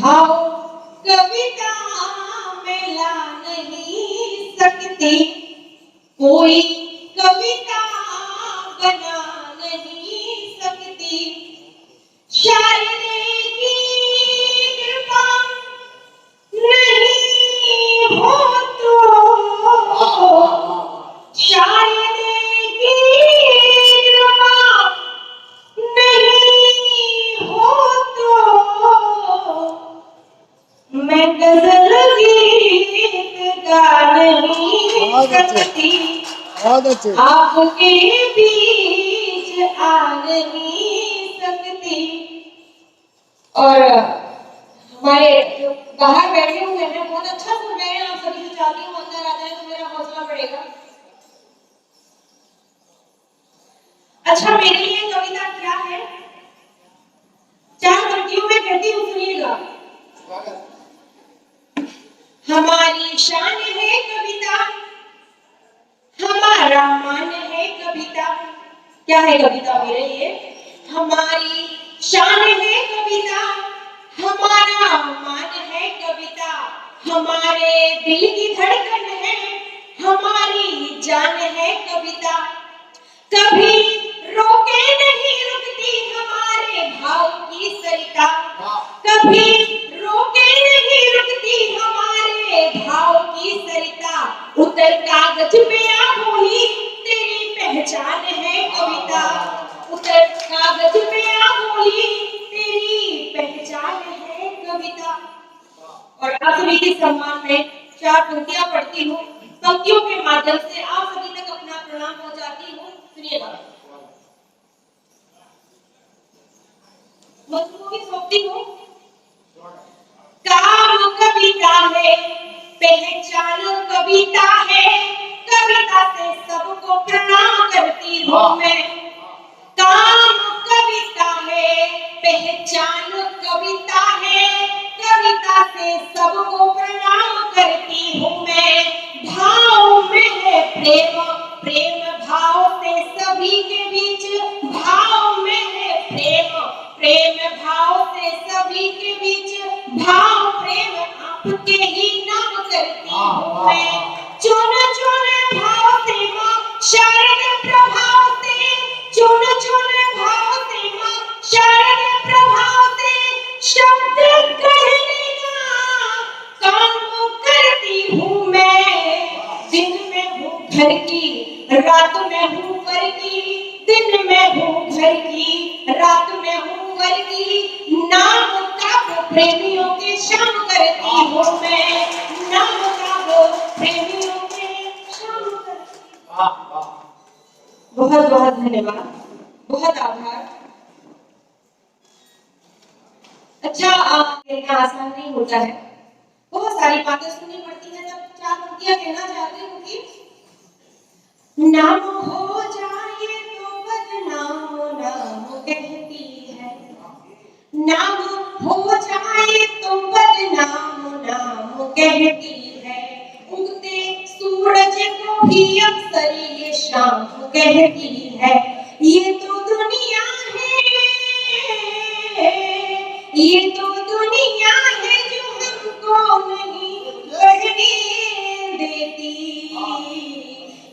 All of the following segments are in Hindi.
भाव कविता में ला नहीं सकती, कोई कविता बना नहीं सकती। शायरी की कृपा नहीं हो तो, शायरी की कृपा नहीं हो तो, मैं गजल गीत गा नहीं सकती, आपके बीच आ नहीं सकती। और हमारे जो बाहर बैठे हुए हैं बहुत अच्छा सुन रहे हैं, आप सभी से चाहती हूँ अंदर आ जाए तो मेरा हौसला बढ़ेगा। अच्छा, मेरे लिए कविता क्या है? 4 पंक्तियों में कहती हूँ, सुनिएगा। हमारी शान है कविता, हमारा मान है कविता। क्या है कविता मेरे लिए? हमारी शान है कविता, हमारा मान है कविता, हमारे दिल की धड़कन है, हमारी जान है कविता। कभी रोके नहीं रुकती हमारे भाव की सरिता, कभी रोके नहीं रुकती हमारे भाव की सरिता। उतर कागज पे आ बोली तेरी पहचान है कविता, उतर कागज पे आ बोली तेरी पहचान है कविता। और आप सभी के सम्मान में 4 पंक्तियां पढ़ती हूँ। पंक्तियों के माध्यम से आप सभी तक अपना प्रणाम पहुंचाती हूँ। सुनिएगा। मजनू की सोचती हूँ। काम कविता है, पहचान कविता है, कविता से सबको प्रणाम करती हूँ मैं। काम कविता है, पहचान कविता है, कविता से सबको प्रणाम करती हूँ मैं। भाव में है प्रेम, प्रेम भाव से सभी के बीच, भाव में है प्रेम, प्रेम भाव से सभी के बीच, भाव प्रेम आपके ही नाम करती हूँ मैं। चुन चुन भाव से माँ शारद प्रभाव से, चुन चुन भाव से माँ शारद प्रभाव से, शब्द कहने का काम करती हूँ मैं। दिन में हूँ घर की, रात में हूँ घर की, दिन में हूँ घर की, रात में हूँ घर की। नाम का वो प्रेमियों के शाम करती हूँ मैं, नाम का वो प्रेमियों के शाम करती हूँ। बहुत बहुत धन्यवाद, बहुत आभार। अच्छा, कहना आसान नहीं होता है, बहुत सारी बातें सुननी पड़ती है जब 4 पंक्तियां कहना चाहती हूँ कि नाम हो जाए तो बदनाम नाम कहती है, नाम हो जाए तो बदनाम नाम कहती है। उगते सूरज को भी अक्सर ये शाम कहती है। ये तो दुनिया है, ये तो दुनिया है जो हमको नहीं बढ़ने देती,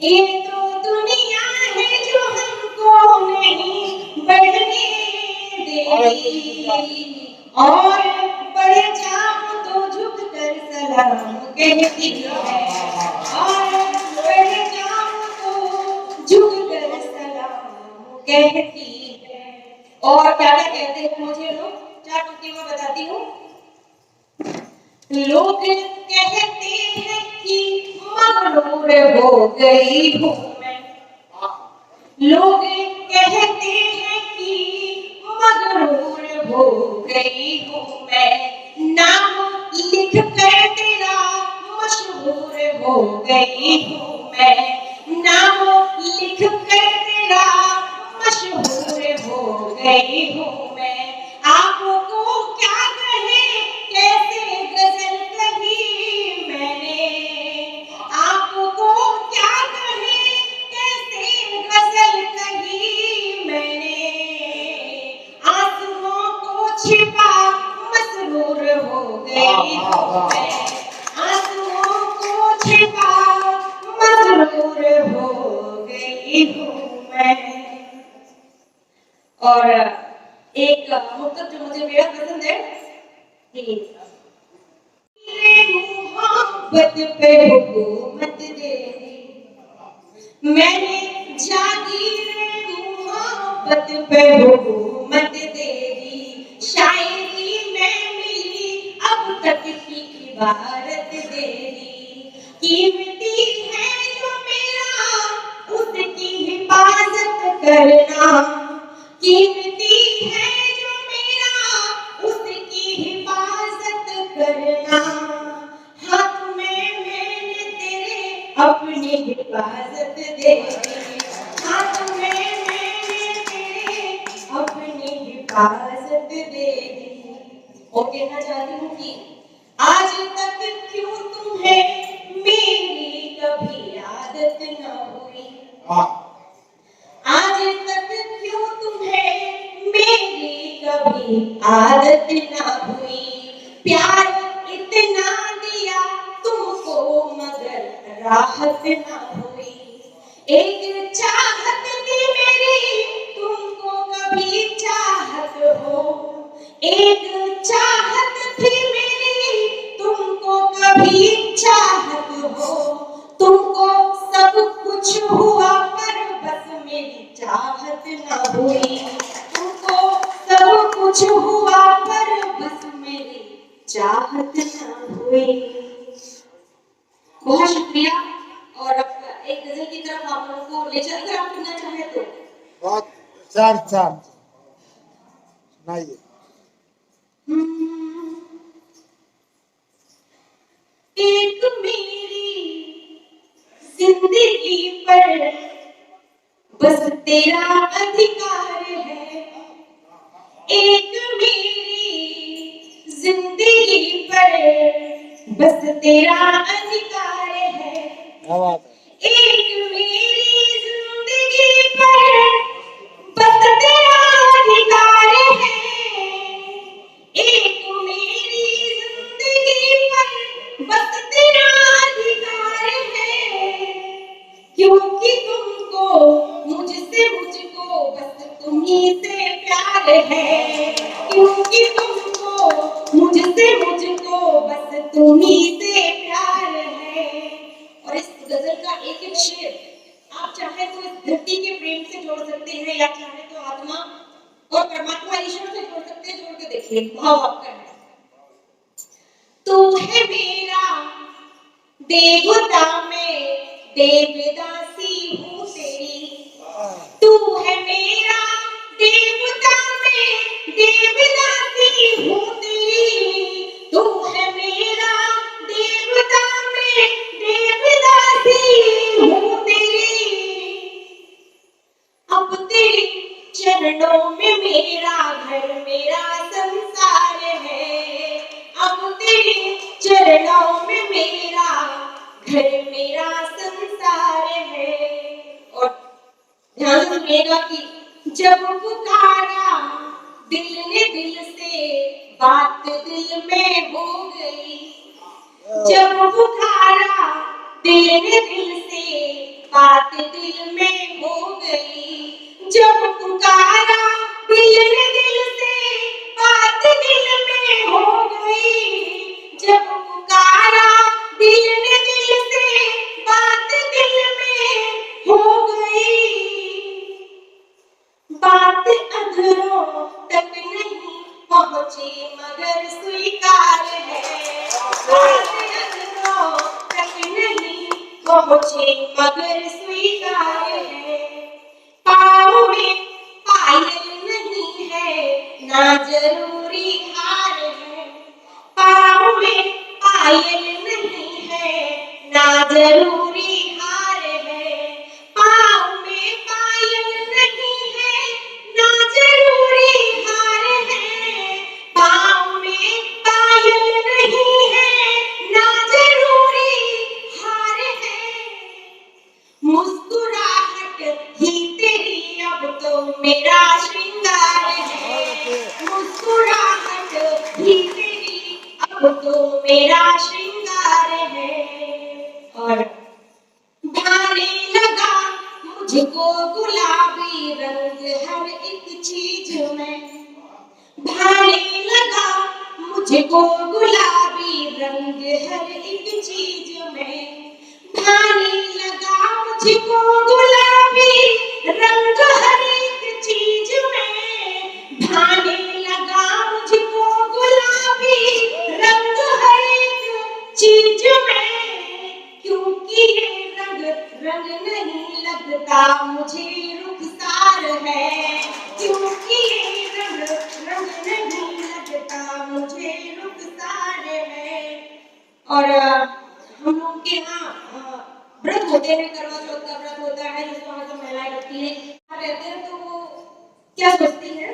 ये तो दुनिया है जो हमको नहीं बढ़ने देती। और बढ़ जाओ तो झुक कर सलाम कहती है, और बढ़ जाओ तो झुक कर सलाम कहती है। और क्या क्या कहते हैं मुझे लोग, 4 पंक्ति में बताती हूँ। लोग कहते हैं कि मगरूर हो गई हूँ मैं, लोग कहते हैं कि मगरूर हो गई हूँ मैं। नाम लिख कर तेरा मशहूर हो गई हूँ मैं, नाम लिख कर तेरा मशहूर हो गई हूँ मैं। आपको क्या कहे कैसे गजल कही मैंने, आपको क्या कहे कैसे गजल कही मैंने। आंसुओं को छिपा मसरूर हो और एक मुक्तक जो मुझे बेहद पसंद है कि मोहब्बत पे हुकूमत दे दी, मैंने जागीर मोहब्बत पे हुकूमत दे दी, शायरी में मिली अब तक की इबारत दे दी, कीमती है जो मेरा उसकी हिफाजत करना, कीमती है जो मेरा उसकी हिफाजत करना, हाथ में मैंने तेरे अपनी हिफाजत दे दी, हाथ में मैंने तेरे अपनी हिफाजत दे दी। और कहना चाहती हूँ कि आज तक क्यों तुम्हें मेरी कभी आदत न हुई, आज तक क्यों तुम्हें मेरी कभी आदत न हुई, प्यार इतना दिया तुमको मगर राहत न हुई, एक चाहत थी मेरी तुमको कभी चाहत हो, एक चाहत थी मेरी तुमको कभी चाहत हो, तुमको सब कुछ हुआ पर बस मेरी चाहत ना हुई, तुमको सब कुछ हुआ पर बस मेरी चाहत ना हुई। बहुत शुक्रिया। और अब एक गजल की तरफ आप लोगों को ले चल, अगर आप सुनना चाहें तो। बहुत चार चार सुनाइए। एक मेरी जिंदगी पर बस तेरा अधिकार है, एक मेरी जिंदगी पर बस तेरा अधिकार है, क्या बात है। एक मेरी जिंदगी पर बस तेरा अधिकार है, एक मेरी जिंदगी पर बस तेरा अधिकार है, क्योंकि तुमको मुझसे मुझको बस तुम्ही से प्यार है, क्योंकि तुमको मुझसे मुझको बस तुम्ही से प्यार है। और इस गजल का एक एक शेर आप चाहे तो इस धरती के प्रेम से जोड़ सकते हैं, या चाहे तो आत्मा और परमात्मा ईश्वर से जोड़ सकते हैं। जोड़ के देखिए, भाव आपका है। तू है मेरा देवता, मैं देवदासी हूँ तेरी, तू है मेरा देवता, मैं देवदासी हूँ तेरी, तू है मेरा देवता, मैं देवदासी हूँ तेरी, अब तेरे चरणों में मेरा घर मेरा संसार है, अब तेरे चरणों में मेरा घर मेरा संसार है। और ध्यान से सुनिएगा कि जब पुकारा दिल ने दिल से बात दिल में हो गई, जब पुकारा दिल ने दिल से बात दिल में हो गई, जब पुकारा दिल ने दिल से बात दिल में हो गई, जब पुकारा दिल ने दिल से बात दिल में हो गई, बात अधरों तक नहीं पहुंची मगर स्वीकार है, बात अधरों तक नहीं पहुंची मगर स्वीकार है, पाँव में पायल नहीं है ना जरूरी हार है, पाँव में पायल नहीं है ना जरूरी हार है, पाँव में पायल नहीं है ना जरूरी हार है, पाँव में पायल नहीं है ना जरूरी हार है, मुस्कुराहट ही तेरी अब तो मेरा श्रृंगार है, मुस्कुराहट ही तेरी अब तो मेरा श्रृंगार है। और भाने लगा मुझको गुलाबी रंग हर एक चीज में भाने लगा, मुझको गुलाबी रंग हर एक चीज में भाने लगा, मुझको गुलाबी रंग हर एक चीज में भाने लगा, मुझको गुलाबी रंग हर एक चीज में, क्योंकि ये रंग रंग नहीं लगता मुझे रुखसार है, क्योंकि ये रंग रंग नहीं लगता मुझे रुखसार है। और हम लोग के यहाँ व्रत होते हैं, करवा चौथ का व्रत होता है जिसको हम सब महिलाएं करती हैं, रहते हैं तो वो क्या सोचती है,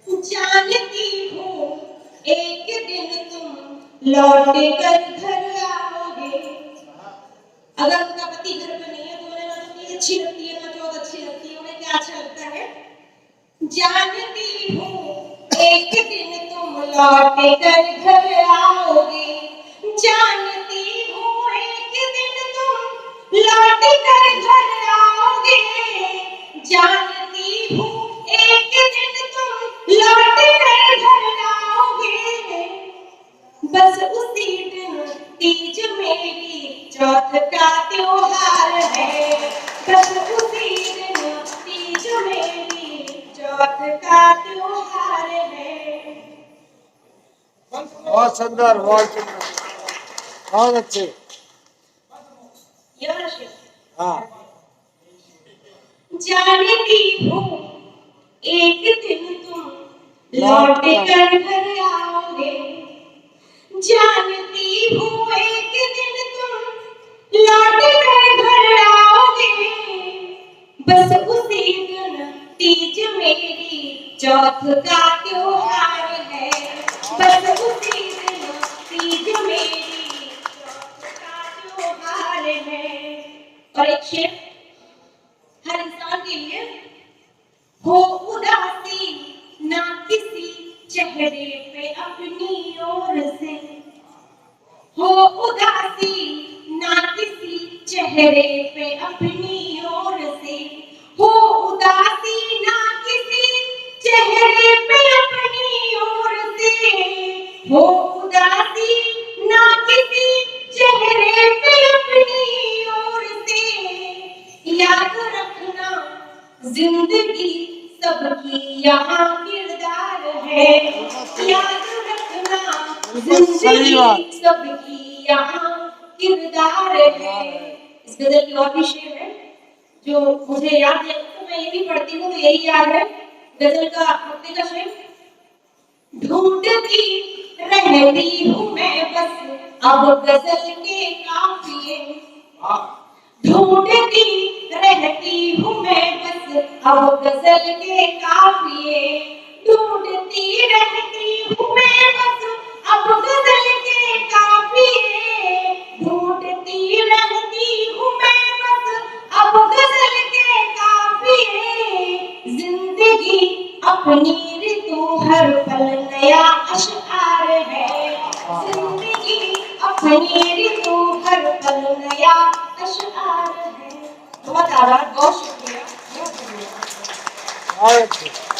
जानती हूँ एक दिन तुम लौट कर घर आओगे। अगर उनका पति घर पे नहीं है तो उन्हें ना तो नींद अच्छी लगती है ना चौथ अच्छी लगती है, उन्हें क्या अच्छा लगता है, जानती हूँ एक दिन तुम लौट कर घर आओगे, जानती हूँ एक दिन तुम लौट कर घर आओगे, जानती हूँ एक दिन तुम लौट कर घर आओगे, बस उसी दिन तीज मेरी चौथ का त्योहार है, बस उसी दिन तीज मेरी चौथ का त्योहार है। बहुत सुंदर, बहुत सुंदर, बहुत अच्छे। ये वाला शेर, हाँ, जानती हूँ एक दिन तुम लौट कर घर आओगे, जानती हूँ एक दिन तुम लौट कर घर आओगे, बस उसी दिन तीज मेरी चौथ का त्योहार है, बस उसी दिन तीज मेरी चौथ का त्योहार है। और एक शेर हर इंसान के लिए, हो उदासी ना किसी चेहरे पे अपनी ओर से, हो उदासी ना किसी चेहरे पे अपनी ओर से, हो उदासी ना किसी चेहरे पे अपनी ओर से, हो उदासी ना किसी चेहरे पे अपनी ओर से, याद रखना जिंदगी सबकी यहाँ किरदार है, याद रखना जिंदगी सबकी यहाँ किरदार है। इस गजल की और भी शेर है जो मुझे याद है, तो मैं ये भी पढ़ती हूँ तो यही याद है। गजल का हफ्ते का शेर, ढूंढती रहती हूँ मैं बस अब गजल के काफिए, ढूंढती रहती हूँ मैं बस अब गजल के काफिए, ढूंढती रहती हूँ मैं बस अब गजल के काफिए, ढूंढती रहती हूँ मैं बस अब गजल के काफिए, जिंदगी अपनी ऋतु हर पल नया अशआर है, जिंदगी अपनी ऋतु हर पल नया अशआर है। बहुत आभार, बहुत शुक्रिया, बहुत शुक्रिया। बहुत अच्छे।